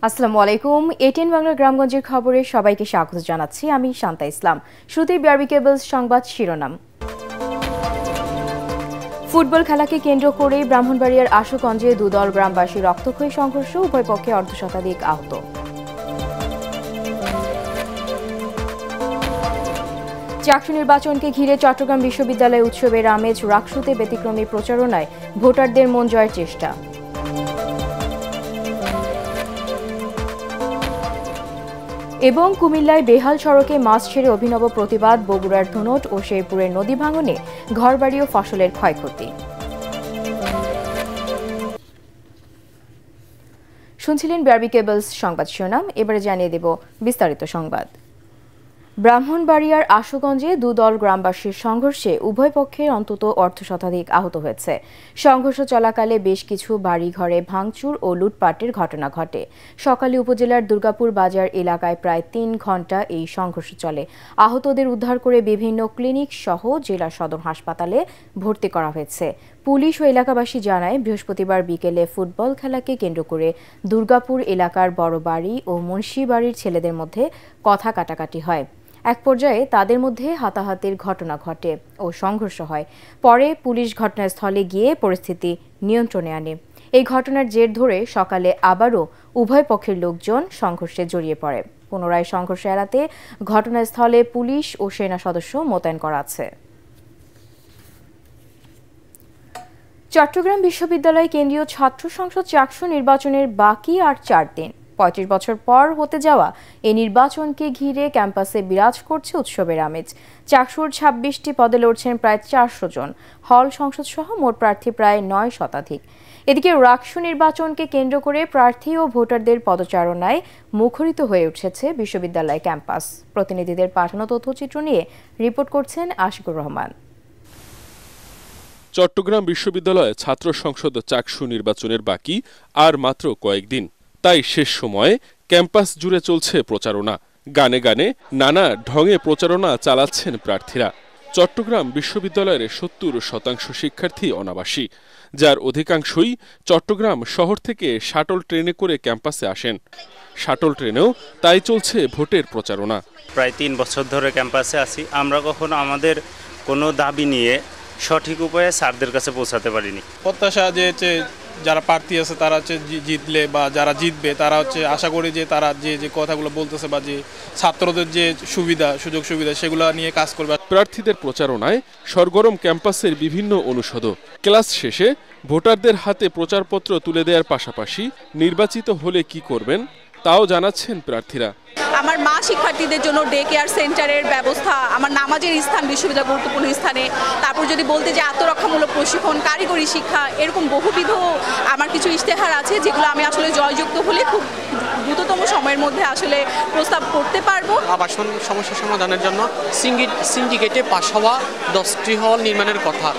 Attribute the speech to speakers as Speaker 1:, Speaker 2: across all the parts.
Speaker 1: আসসালামু আলাইকুম। এটিএন বাংলা গ্রামগঞ্জের খবরে সবাইকে স্বাগত জানাচ্ছি। আমি শান্তা ইসলাম। শুরুতেই বিআরবি কেবলস সংবাদ শিরোনাম। ফুটবল খেলাকে কেন্দ্র করে ব্রাহ্মণবাড়িয়ার আশুগঞ্জে দুদল গ্রামবাসী রক্তক্ষয়ী সংঘর্ষ, উভয় পক্ষে অর্ধশতাধিক আহত। চাকসু নির্বাচনকে ঘিরে চট্টগ্রাম বিশ্ববিদ্যালয় উৎসবের আমেজ, রাকসুতে ব্যতিক্রমী প্রচারণায় ভোটারদের মন জয়ের চেষ্টা। এবং কুমিল্লায় বেহাল সড়কে মাছ ছেড়ে অভিনব প্রতিবাদ, বগুড়ার ধুনট ও শেরপুরের নদী ভাঙনে ঘরবাড়ি ও ফসলের ক্ষয়ক্ষতি। শুনছিলেন বিআরবি কেবলস সংবাদ শিরোনাম। এবারে জানিয়ে দেব বিস্তারিত সংবাদ। ব্রাহ্মণবাড়িয়ার আশুগঞ্জে দুদল গ্রামবাসীর সংঘর্ষে উভয় পক্ষের অন্তত অর্ধশতাধিক আহত হয়েছে। সংঘর্ষ চলাকালে বেশ কিছু বাড়িঘরে ভাঙচুর ও লুটপাটের ঘটনা ঘটে। সকালে উপজেলার দুর্গাপুর বাজার এলাকায় প্রায় ৩ ঘণ্টা এই সংঘর্ষ চলে। আহতদের উদ্ধার করে বিভিন্ন ক্লিনিক সহ জেলা সদর হাসপাতালে ভর্তি করা হয়েছে। পুলিশ ও এলাকাবাসী জানায়, বৃহস্পতিবার বিকেলে ফুটবল খেলাকে কেন্দ্র করে দুর্গাপুর এলাকার বড় বাড়ি ও মুন্সি বাড়ির ছেলেদের মধ্যে কথা কাটাকাটি হয়। এক পর্যায়ে তাদের মধ্যে হাতাহাতির ঘটনা ঘটে ও সংঘর্ষ হয়। পরে পুলিশ ঘটনাস্থলে গিয়ে পরিস্থিতি নিয়ন্ত্রণে আনে। এই ঘটনার জের ধরে সকালে আবারও উভয় পক্ষের লোকজন সংঘর্ষে জড়িয়ে পড়ে। পুনরায় সংঘর্ষ এড়াতে ঘটনাস্থলে পুলিশ ও সেনা সদস্য মোতায়েন করা আছে। চট্টগ্রাম বিশ্ববিদ্যালয় কেন্দ্রীয় ছাত্র সংসদ চাকসু নির্বাচনের বাকি আর 4 দিন। 35 বছর পর হতে যাওয়া এই নির্বাচনকে ঘিরে ক্যাম্পাসে বিরাজ করছে উৎসবের আমেজ। চাকসুর 26টি পদে লড়ছেন প্রায় 400 জন। হল সংসদ সহ মোট প্রার্থী প্রায় 9 শতাধিক। এদিকে রাকসু নির্বাচনকে কেন্দ্র করে প্রার্থী ও ভোটারদের পদচারণায় মুখরিত হয়ে উঠেছে বিশ্ববিদ্যালয় ক্যাম্পাস। প্রতিনিধিদের পাঠানো তথ্যচিত্র নিয়ে রিপোর্ট করছেন আশিকুর রহমান।
Speaker 2: চট্টগ্রাম বিশ্ববিদ্যালয়ে ছাত্র সংসদ চাকসু নির্বাচনের বাকি আর মাত্র কয়েকদিন। তাই শেষ সময়ে ক্যাম্পাস জুড়ে চলছে প্রচারণা। গানে গানে নানা ঢঙে প্রচারণা চালাচ্ছেন প্রার্থীরা। চট্টগ্রাম বিশ্ববিদ্যালয়ের 70% শিক্ষার্থী অনাবাসী, যার অধিকাংশই চট্টগ্রাম শহর থেকে শাটল ট্রেনে করে ক্যাম্পাসে আসেন। শাটল ট্রেনেও তাই চলছে ভোটের প্রচারণা।
Speaker 3: প্রায় 3 বছর ধরে ক্যাম্পাসে আছি। আমরা কখনো আমাদের কোনো দাবি নিয়ে সঠিক উপায়ে স্যারদের কাছে পৌঁছাতে পারিনি।
Speaker 4: প্রত্যাশা যে যারা প্রার্থী আছে তারা হচ্ছে জিতলে বা যারা জিতবে তারা হচ্ছে আশা করি যে তারা যে কথাগুলো বলতেছে বা যে ছাত্রদের যে সুযোগ সুবিধা সেগুলো নিয়ে কাজ করবে।
Speaker 2: প্রার্থীদের প্রচারণায় সরগরম ক্যাম্পাসের বিভিন্ন অনুষদ। ক্লাস শেষে ভোটারদের হাতে প্রচারপত্র তুলে দেওয়ার পাশাপাশি নির্বাচিত হলে কি করবেন তাও জানাচ্ছেন প্রার্থীরা।
Speaker 5: আমার মা শিক্ষার্থীদের জন্য ডে কেয়ার সেন্টারের ব্যবস্থা, আমার নামাজের স্থান বিশ্ববিদ্যালয় গুরুত্বপূর্ণ স্থানে, তারপর যদি বলতে যে আত্মরক্ষামূলক প্রশিক্ষণ, কারিগরি শিক্ষা, এরকম বহুবিধ আমার কিছু ইশতেহার আছে যেগুলো আমি আসলে জয়যুক্ত হলে খুব দ্রুততম সময়ের মধ্যে আসলে প্রস্তাব করতে পারবো।
Speaker 6: আবাসন সমস্যা সমাধানের জন্য সিন্ডিকেটে পাশ হওয়া 10টি হল নির্মাণের কথা।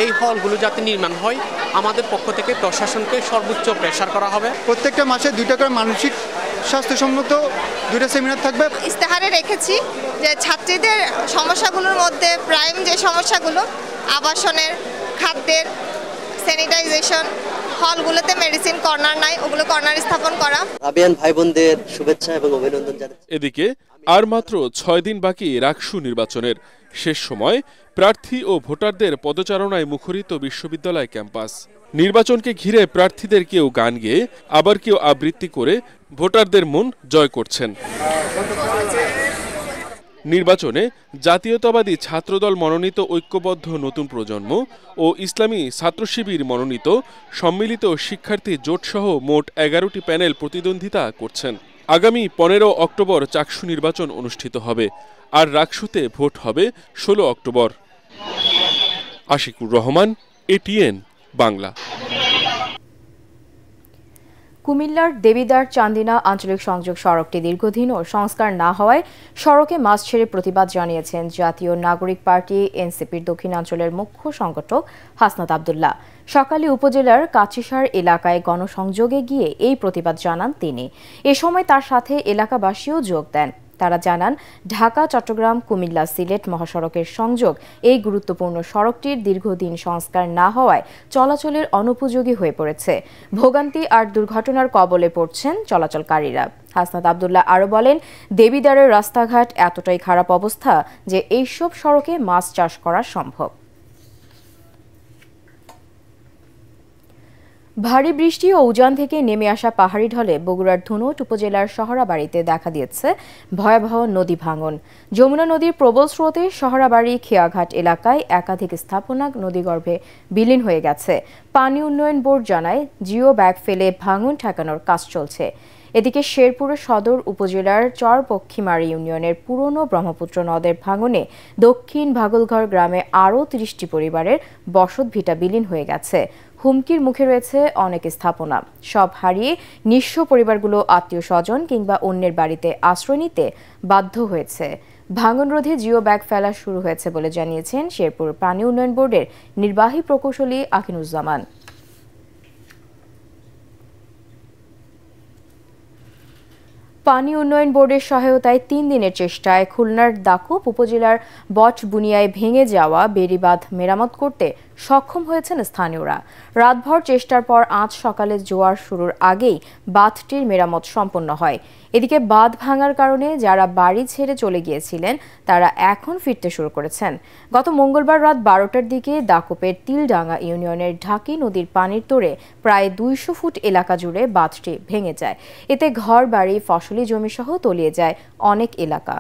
Speaker 6: এই হলগুলো যাতে নির্মাণ হয়, আমাদের পক্ষ থেকে প্রশাসনকে সর্বোচ্চ প্রেসার করা হবে।
Speaker 7: প্রত্যেকটা মাসে 2টা করে মানসিক স্বাস্থ্যসম্মত 2টা সেমিনার থাকবে।
Speaker 8: ইস্তেহারে রেখেছি যে ছাত্রীদের সমস্যাগুলোর মধ্যে প্রাইম যে সমস্যাগুলো আবাসনের, খাদ্যের, স্যানিটাইজেশন, হলগুলোতে মেডিসিন কর্নার নাই, ওগুলো কর্নার স্থাপন করা।
Speaker 9: আবিয়ান ভাই বোনদের শুভেচ্ছা এবং অভিনন্দন জানাচ্ছি।
Speaker 2: এদিকে আর মাত্র 6 দিন বাকি রাকসু নির্বাচনের। শেষ সময় প্রার্থী ও ভোটারদের পদচারণায় মুখরিত বিশ্ববিদ্যালয় ক্যাম্পাস। নির্বাচনকে ঘিরে প্রার্থীদের কেউ গান গেয়ে, আবার কেউ আবৃত্তি করে ভোটারদের মন জয় করছেন। নির্বাচনে জাতীয়তাবাদী ছাত্রদল মনোনীত ঐক্যবদ্ধ নতুন প্রজন্ম ও ইসলামী ছাত্র শিবির মনোনীত সম্মিলিত শিক্ষার্থী জোটসহ মোট 11টি প্যানেল প্রতিদ্বন্দ্বিতা করছেন। আগামী 15 অক্টোবর চাকসু নির্বাচন অনুষ্ঠিত হবে, আর রাকসুতে ভোট হবে 16 অক্টোবর। আশিকুর রহমান, এটিএন বাংলা।
Speaker 1: কুমিল্লার দেবিদ্বার চান্দিনা আঞ্চলিক সংযোগ সড়কটি দীর্ঘদিন ও সংস্কার না হওয়ায় সড়কে মাছ ছেড়ে প্রতিবাদ জানিয়েছেন জাতীয় নাগরিক পার্টি এনসিপির দক্ষিণাঞ্চলের মুখ্য সংগঠক হাসনাত আব্দুল্লাহ। সকালে উপজেলার কাচিসার এলাকায় গণসংযোগে গিয়ে এই প্রতিবাদ জানান তিনি। এ সময় তার সাথে এলাকাবাসীও যোগ দেন। তারা জানান, ঢাকা চট্টগ্রাম কুমিল্লা সিলেট মহাসড়কের সংযোগ এই গুরুত্বপূর্ণ সড়কটির দীর্ঘদিন সংস্কার না হওয়ায় চলাচলের অনুপযোগী হয়ে পড়েছে। ভোগান্তি আর দুর্ঘটনার কবলে পড়ছেন চলাচলকারীরা। হাসনাত আব্দুল্লাহ আরও বলেন, দেবিদ্বারের রাস্তাঘাট এতটাই খারাপ অবস্থা যে এইসব সড়কে মাছ চাষ করা সম্ভব। ভারী বৃষ্টি ও উজান থেকে নেমে আসা পাহাড়ি ঢলে বগুড়ার ধুনট উপজেলার শহরাবাড়িতে দেখা দিয়েছে ভয়াবহ নদী ভাঙন। যমুনা নদীর প্রবল স্রোতে শহরাবাড়ি খেয়াঘাট এলাকায় একাধিক স্থাপনা নদীগর্ভে বিলীন হয়ে গেছে। পানি উন্নয়ন বোর্ড জানায়, জিও ব্যাগ ফেলে ভাঙন ঠেকানোর কাজ চলছে। এদিকে শেরপুর সদর উপজেলার চরপক্ষীমারি ইউনিয়নের পুরনো ব্রহ্মপুত্র নদের ভাঙনে দক্ষিণ ভাগলঘর গ্রামে আরও ৩০টি পরিবারের বসতভিটা বিলীন হয়ে গেছে। হুমকির মুখে রয়েছে অনেক স্থাপনা। সব হারিয়ে নিঃস্ব পরিবারগুলো আত্মীয় স্বজন কিংবা অন্যের বাড়িতে আশ্রয় নিতে বাধ্য হয়েছে। ভাঙন রোধে জিও ব্যাগ ফেলা শুরু হয়েছে বলে জানিয়েছেন শেরপুর পানি উন্নয়ন বোর্ডের নির্বাহী প্রকৌশলী আকিনুজ্জামান। পানি উন্নয়ন বোর্ডের সহায়তায় ৩ দিনের চেষ্টায় খুলনার দাকুপ উপজেলার বটবুনিয়ায় ভেঙে যাওয়া বেড়িবাঁধ মেরামত করতে সক্ষম হয়েছেন স্থানীয়রা। রাতভর চেষ্টার পর আজ সকালে জোয়ার শুরুর আগেই বাঁধটির মেরামত সম্পন্ন হয়। এদিকে বাঁধ ভাঙার কারণে যারা বাড়ি ছেড়ে চলে গিয়েছিলেন তারা এখন ফিরতে শুরু করেছেন। গত মঙ্গলবার রাত 12টার দিকে দাকুপের তিলডাঙ্গা ইউনিয়নের ঢাকি নদীর পানির তোড়ে প্রায় 200 ফুট এলাকা জুড়ে বাঁধটি ভেঙে যায়। এতে ঘর বাড়ি ফসলি জমিসহ তলিয়ে যায় অনেক এলাকা।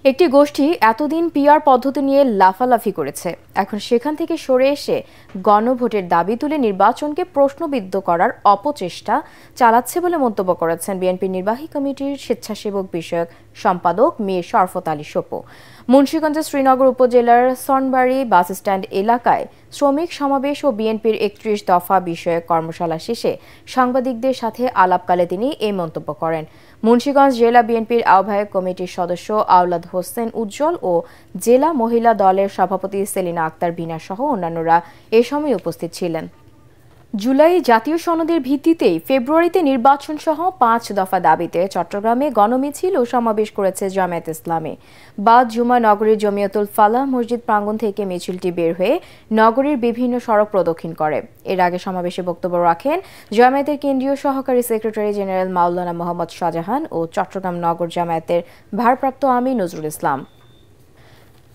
Speaker 1: একটি গোষ্ঠী এতদিন পিআর পদ্ধতি নিয়ে লাফালাফি করেছে, এখন সেখান থেকে সরে এসে গণভোটের দাবি তুলে নির্বাচনকে প্রশ্নবিদ্ধ করার অপচেষ্টা চালাচ্ছে বলে মন্তব্য করেছেন বিএনপির নির্বাহী কমিটির স্বেচ্ছাসেবক বিষয়ক সম্পাদক মীর শরফত আলী সপু। মুন্সিগঞ্জের শ্রীনগর উপজেলার সনবাড়ি বাসস্ট্যান্ড এলাকায় শ্রমিক সমাবেশ ও বিএনপির 31 দফা বিষয়ক কর্মশালা শেষে সাংবাদিকদের সাথে আলাপকালে তিনি এই মন্তব্য করেন। মুন্সিগঞ্জ জেলা বিএনপির আহ্বায়ক কমিটির সদস্য আওলাদ হোসেন উজ্জ্বল ও জেলা মহিলা দলের সভাপতি সেলিনা আক্তার বিনা সহ অন্যান্যরা এ সময় উপস্থিত ছিলেন। জুলাই জাতীয় সনদের ভিত্তিতেই ফেব্রুয়ারিতে নির্বাচন সহ 5 দফা দাবিতে চট্টগ্রামে গণমিছিল ও সমাবেশ করেছে জামায়াত ইসলামী। বাদ জুমা নগরীর জমিয়তুল ফালাহ মসজিদ প্রাঙ্গণ থেকে মিছিলটি বের হয়ে নগরীর বিভিন্ন সড়ক প্রদক্ষিণ করে। এর আগে সমাবেশে বক্তব্য রাখেন জামায়াতের কেন্দ্রীয় সহকারী সেক্রেটারি জেনারেল মাওলানা মোহাম্মদ শাহজাহান ও চট্টগ্রাম নগর জামায়াতের ভারপ্রাপ্ত আমির নজরুল ইসলাম।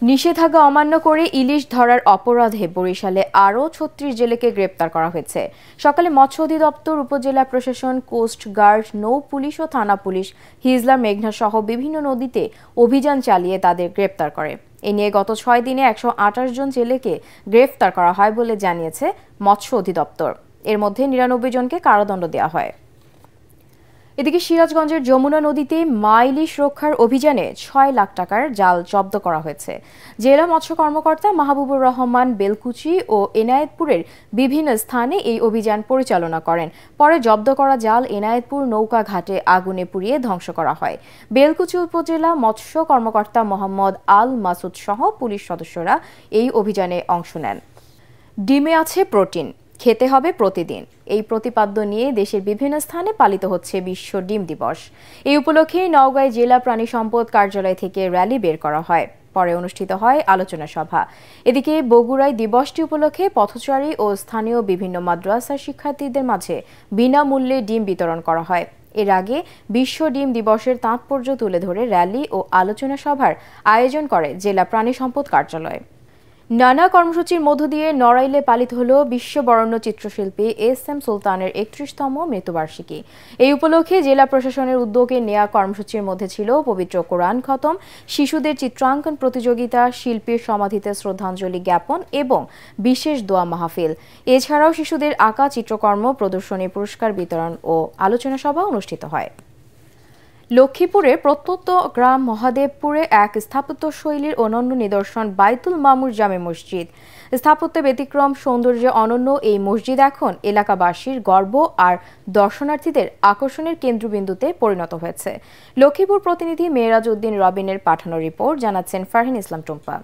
Speaker 1: নিষেধাজ্ঞা অমান্য করে ইলিশ ধরার অপরাধে বরিশালে আরও 36 জেলেকে গ্রেপ্তার করা হয়েছে। সকালে মৎস্য অধিদপ্তর, উপজেলা প্রশাসন, কোস্ট গার্ড, নৌ পুলিশ ও থানা পুলিশ হিজলা, মেঘনা সহ বিভিন্ন নদীতে অভিযান চালিয়ে তাদের গ্রেপ্তার করে। এ নিয়ে গত 6 দিনে 128 জন জেলেকে গ্রেপ্তার করা হয় বলে জানিয়েছে মৎস্য অধিদপ্তর। এর মধ্যে 99 জনকে কারাদণ্ড দেওয়া হয়। এদিকে সিরাজগঞ্জের যমুনা নদীতে ইলিশ রক্ষার অভিযানে 6 লাখ টাকার জাল জব্দ করা হয়েছে। জেলা মৎস্য কর্মকর্তা মাহবুবুর রহমান বেলকুচি ও এনায়েতপুরের বিভিন্ন স্থানে এই অভিযান পরিচালনা করেন। পরে জব্দ করা জাল এনায়েতপুর নৌকা ঘাটে আগুনে পুড়িয়ে ধ্বংস করা হয়। বেলকুচি উপজেলা মৎস্য কর্মকর্তা মোহাম্মদ আল মাসুদ সহ পুলিশ সদস্যরা এই অভিযানে অংশ নেন। ডিমে আছে প্রোটিন, খেতে হবে প্রতিদিন, এই প্রতিপাদ্য নিয়ে দেশের বিভিন্ন স্থানে পালিত হচ্ছে বিশ্ব ডিম দিবস। এই উপলক্ষে নওগাঁয় জেলা প্রাণী সম্পদ কার্যালয় থেকে র্যালি বের করা হয়। পরে অনুষ্ঠিত হয় আলোচনা সভা। এদিকে বগুড়ায় দিবসটি উপলক্ষে পথচারী ও স্থানীয় বিভিন্ন মাদ্রাসার শিক্ষার্থীদের মাঝে বিনামূল্যে ডিম বিতরণ করা হয়। এর আগে বিশ্ব ডিম দিবসের তাৎপর্য তুলে ধরে র্যালি ও আলোচনা সভার আয়োজন করে জেলা প্রাণী সম্পদ কার্যালয়। নানা কর্মসূচির মধ্য দিয়ে নড়াইলে পালিত হল বিশ্ববরেণ্য চিত্রশিল্পী এস.এম. সুলতানের 31তম মৃত্যুবার্ষিকী। এই উপলক্ষে জেলা প্রশাসনের উদ্যোগে নেয়া কর্মসূচির মধ্যে ছিল পবিত্র কোরআন খতম, শিশুদের চিত্রাঙ্কন প্রতিযোগিতা, শিল্পীর সমাধিতে শ্রদ্ধাঞ্জলি জ্ঞাপন এবং বিশেষ দোয়া মাহফিল। এছাড়াও শিশুদের আঁকা চিত্রকর্ম প্রদর্শনী, পুরস্কার বিতরণ ও আলোচনা সভা অনুষ্ঠিত হয়। লক্ষ্মীপুরের প্রত্যন্ত গ্রাম মহাদেবপুরে এক স্থাপত্যশৈলীর অনন্য নিদর্শন বাইতুল মামুর জামে মসজিদ। স্থাপত্যে ব্যতিক্রম সৌন্দর্যে অনন্য এই মসজিদ এখন এলাকাবাসীর গর্ব আর দর্শনার্থীদের আকর্ষণের কেন্দ্রবিন্দুতে পরিণত হয়েছে। লক্ষ্মীপুর প্রতিনিধি মেরাজ উদ্দিন রবিনের পাঠানো রিপোর্ট, জানাচ্ছেন ফারহিন ইসলাম টুম্পা।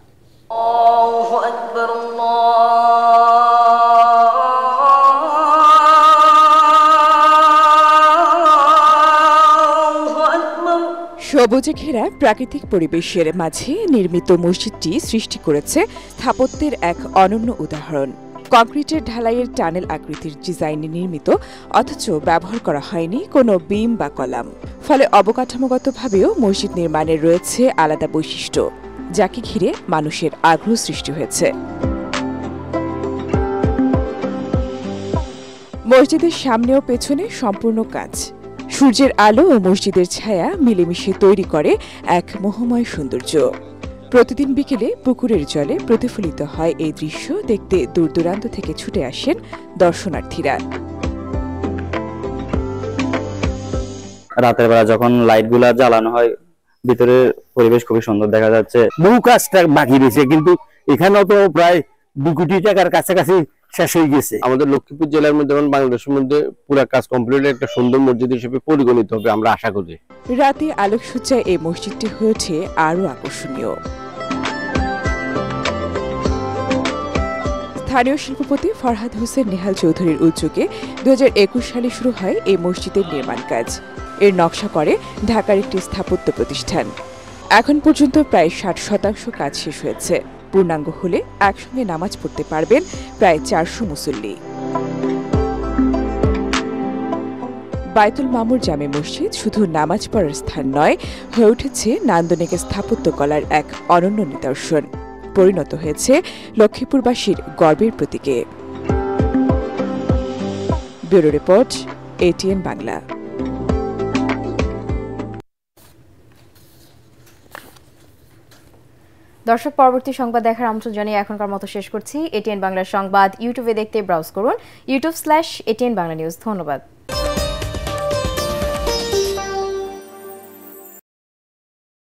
Speaker 10: সবুজে ঘেরা প্রাকৃতিক পরিবেশের মাঝে নির্মিত মসজিদটি সৃষ্টি করেছে স্থাপত্যের এক অনন্য উদাহরণ। কংক্রিটের ঢালাইয়ের টানেল আকৃতির ডিজাইনে নির্মিত, অথচ ব্যবহার করা হয়নি কোনো বিম বা কলাম। ফলে অবকাঠামোগতভাবেও মসজিদ নির্মাণের রয়েছে আলাদা বৈশিষ্ট্য, যাকে ঘিরে মানুষের আগ্রহ সৃষ্টি হয়েছে। মসজিদের সামনে ও পেছনে সম্পূর্ণ কাঁচ। সূর্যের আলো ও মসজিদের ছায়া মিলেমিশে তৈরি করে এক মোহময় সৌন্দর্য। প্রতিদিন বিকেলে পুকুরের জলে প্রতিফলিত হয় এই দৃশ্য দেখতে দূর দূরান্ত থেকে ছুটে আসেন দর্শনার্থীরা।
Speaker 11: রাতের বেলা যখন লাইটগুলা জ্বালানো হয়, ভিতরের পরিবেশ খুবই সুন্দর দেখা যাচ্ছে।
Speaker 12: বহু কাজটা বাকি রয়েছে, কিন্তু এখানেও তো প্রায় 2 কোটি টাকার কাছাকাছি শেষ হয়ে গেছে।
Speaker 13: আমাদের লক্ষ্মীপুর জেলার মধ্যে এবং বাংলাদেশের মধ্যে পুরো কাজ কমপ্লিট একটা সুন্দর মসজিদ হিসেবে পরিগণিত হবে আমরা আশা করি।
Speaker 10: রাতে আলোকসজ্জায় এই মসজিদটি হয়ে ওঠে আরও আকর্ষণীয়। স্থানীয় শিল্পপতি ফরহাদ হোসেন নেহাল চৌধুরীর উদ্যোগে 2021 সালে শুরু হয় এই মসজিদের নির্মাণ কাজ। এর নকশা করে ঢাকার একটি স্থাপত্য প্রতিষ্ঠান। এখন পর্যন্ত প্রায় 60% কাজ শেষ হয়েছে। পূর্ণাঙ্গ হলে একসঙ্গে নামাজ পড়তে পারবেন প্রায় 400 মুসল্লি। বায়তুল মামুর জামে মসজিদ শুধু নামাজ পড়ার স্থান নয়, হয়ে উঠেছে নান্দনিক স্থাপত্যকলার এক অনন্য নিদর্শন। পরিণত হয়েছে লক্ষ্মীপুরবাসীর গর্বের প্রতীকে। Bureau report, ATN Bangla.
Speaker 1: দর্শক, পরবর্তী সংবাদ দেখার আমন্ত্রণ জানিয়ে এখনকার মতো শেষ করছি। ATN বাংলার সংবাদ ইউটিউবে দেখতে ব্রাউজ করুন, youtube/ATN বাংলা নিউজ। ধন্যবাদ।